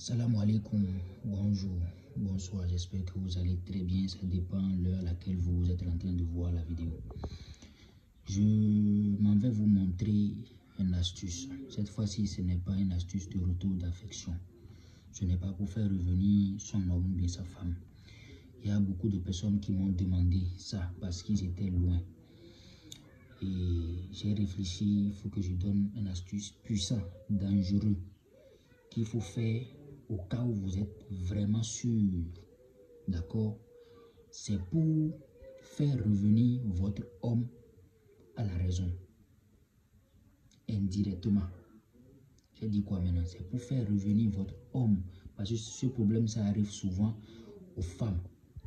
Salam alaikum, bonjour, bonsoir, j'espère que vous allez très bien, ça dépend de l'heure à laquelle vous êtes en train de voir la vidéo. Je m'en vais vous montrer une astuce. Cette fois-ci, ce n'est pas une astuce de retour d'affection. Ce n'est pas pour faire revenir son homme ou bien sa femme. Il y a beaucoup de personnes qui m'ont demandé ça parce qu'ils étaient loin. Et j'ai réfléchi, il faut que je donne une astuce puissante, dangereuse, qu'il faut faire au cas où vous êtes vraiment sûr, d'accord? C'est pour faire revenir votre homme à la raison, indirectement. J'ai dit quoi maintenant? C'est pour faire revenir votre homme, parce que ce problème, ça arrive souvent aux femmes,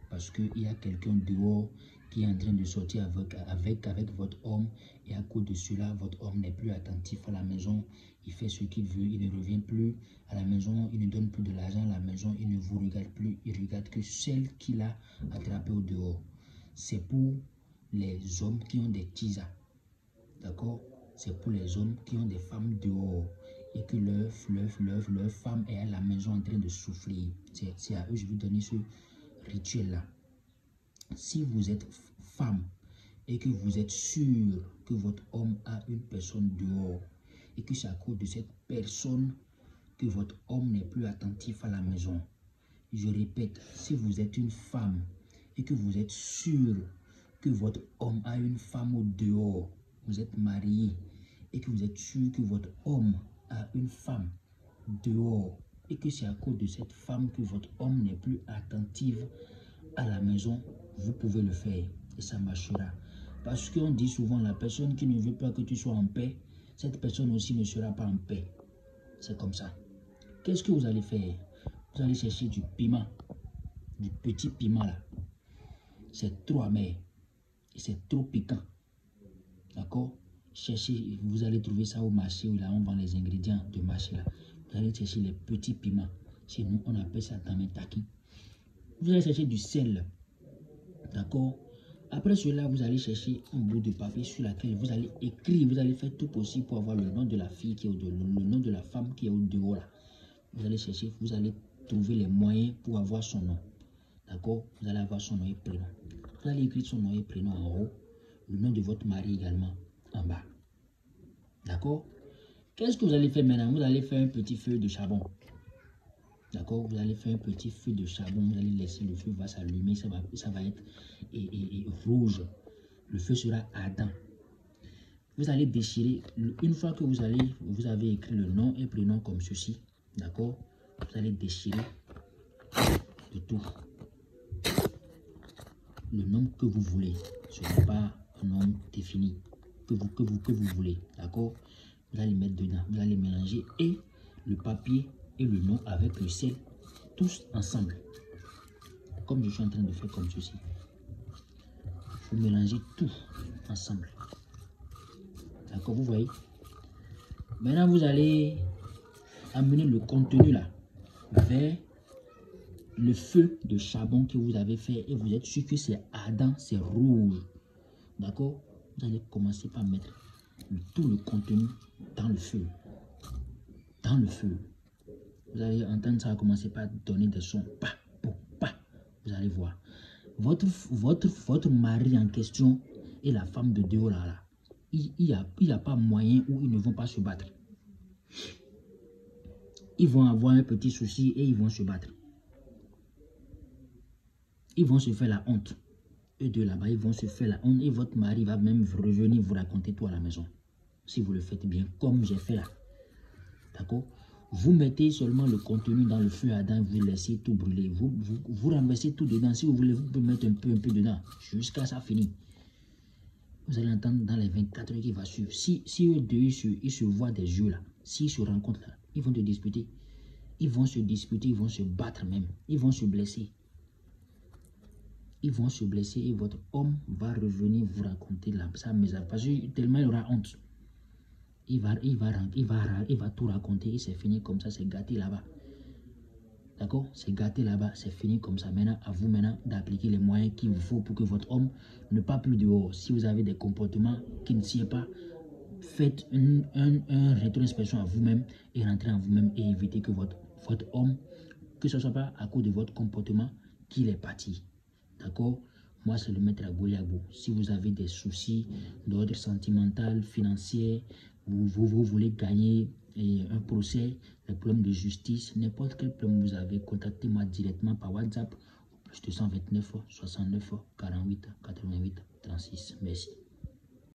parce qu'il y a quelqu'un dehors qui est en train de sortir avec votre homme, et à cause de cela, votre homme n'est plus attentif à la maison, il fait ce qu'il veut, il ne revient plus à la maison, il ne donne plus de l'argent à la maison, il ne vous regarde plus, il regarde que celle qu'il a attrapée au dehors. C'est pour les hommes qui ont des tisas, d'accord? C'est pour les hommes qui ont des femmes dehors et que leur femme est à la maison en train de souffrir. C'est à eux que je vais donner ce rituel-là. Si vous êtes femme et que vous êtes sûr que votre homme a une personne dehors et que c'est à cause de cette personne que votre homme n'est plus attentif à la maison, je répète, si vous êtes une femme et que vous êtes sûr que votre homme a une femme au dehors, vous êtes marié et que vous êtes sûr que votre homme a une femme dehors et que c'est à cause de cette femme que votre homme n'est plus attentif à la maison, vous pouvez le faire et ça marchera. Parce qu'on dit souvent, la personne qui ne veut pas que tu sois en paix, cette personne aussi ne sera pas en paix. C'est comme ça. Qu'est-ce que vous allez faire? Vous allez chercher du piment, du petit piment là. C'est trop amer et c'est trop piquant. D'accord? Cherchez, vous allez trouver ça au marché où là on vend les ingrédients de marché là. Vous allez chercher les petits piments. Chez nous, on appelle ça tametaki. Vous allez chercher du sel. D'accord? Après cela, vous allez chercher un bout de papier sur lequel vous allez écrire, vous allez faire tout possible pour avoir le nom de la fille qui est au dehors, le nom de la femme qui est au dehors là. Vous allez chercher, vous allez trouver les moyens pour avoir son nom. D'accord? Vous allez avoir son nom et prénom. Vous allez écrire son nom et prénom en haut, le nom de votre mari également en bas. D'accord? Qu'est-ce que vous allez faire maintenant? Vous allez faire un petit feu de charbon. D'accord? Vous allez faire un petit feu de charbon, vous allez laisser le feu va s'allumer, ça va être rouge. Le feu sera ardent. Vous allez déchirer, une fois que vous avez écrit le nom et prénom comme ceci, d'accord? Vous allez déchirer de tout. Le nom que vous voulez, ce n'est pas un nom défini, que vous voulez, d'accord? Vous allez mettre dedans, vous allez mélanger et le papier et le nom avec le sel, tous ensemble. Comme je suis en train de faire comme ceci. Vous mélangez tout ensemble. D'accord, vous voyez? Maintenant, vous allez amener le contenu là vers le feu de charbon que vous avez fait et vous êtes sûr que c'est ardent, c'est rouge. D'accord? Vous allez commencer par mettre tout le contenu dans le feu. Dans le feu. Vous allez entendre ça commencer par donner des sons. Pa, pa, pa. Vous allez voir. Votre mari en question et la femme de dehors là, il n'y a pas moyen où ils ne vont pas se battre. Ils vont avoir un petit souci et ils vont se battre. Ils vont se faire la honte. Eux deux là-bas, ils vont se faire la honte et votre mari va même revenir vous raconter tout à la maison. Si vous le faites bien, comme j'ai fait là. D'accord? Vous mettez seulement le contenu dans le feu ardent, vous laissez tout brûler. Vous renversez tout dedans. Si vous voulez, vous pouvez mettre un peu dedans. Jusqu'à ça finit. Vous allez entendre dans les 24 heures qui va suivre. Si eux deux, ils se voient des yeux là, s'ils se rencontrent là, ils vont te disputer. Ils vont se disputer, ils vont se battre même. Ils vont se blesser. Ils vont se blesser et votre homme va revenir vous raconter sa misère. Parce que tellement il aura honte. Il va tout raconter et c'est fini comme ça, c'est gâté là-bas. D'accord? C'est gâté là-bas, c'est fini comme ça. Maintenant, à vous maintenant d'appliquer les moyens qu'il vous faut pour que votre homme ne parte plus dehors. Si vous avez des comportements qui ne sied pas, faites un rétro-inspection à vous-même et rentrez en vous-même et évitez que votre homme, que ce ne soit pas à cause de votre comportement qu'il est parti. D'accord? Moi, c'est le maître Agoliabo. Si vous avez des soucis d'ordre sentimental, financier, vous voulez gagner un procès, des problèmes de justice, n'importe quel problème vous avez, contactez-moi directement par WhatsApp au plus 229 69 48 88 36. Merci.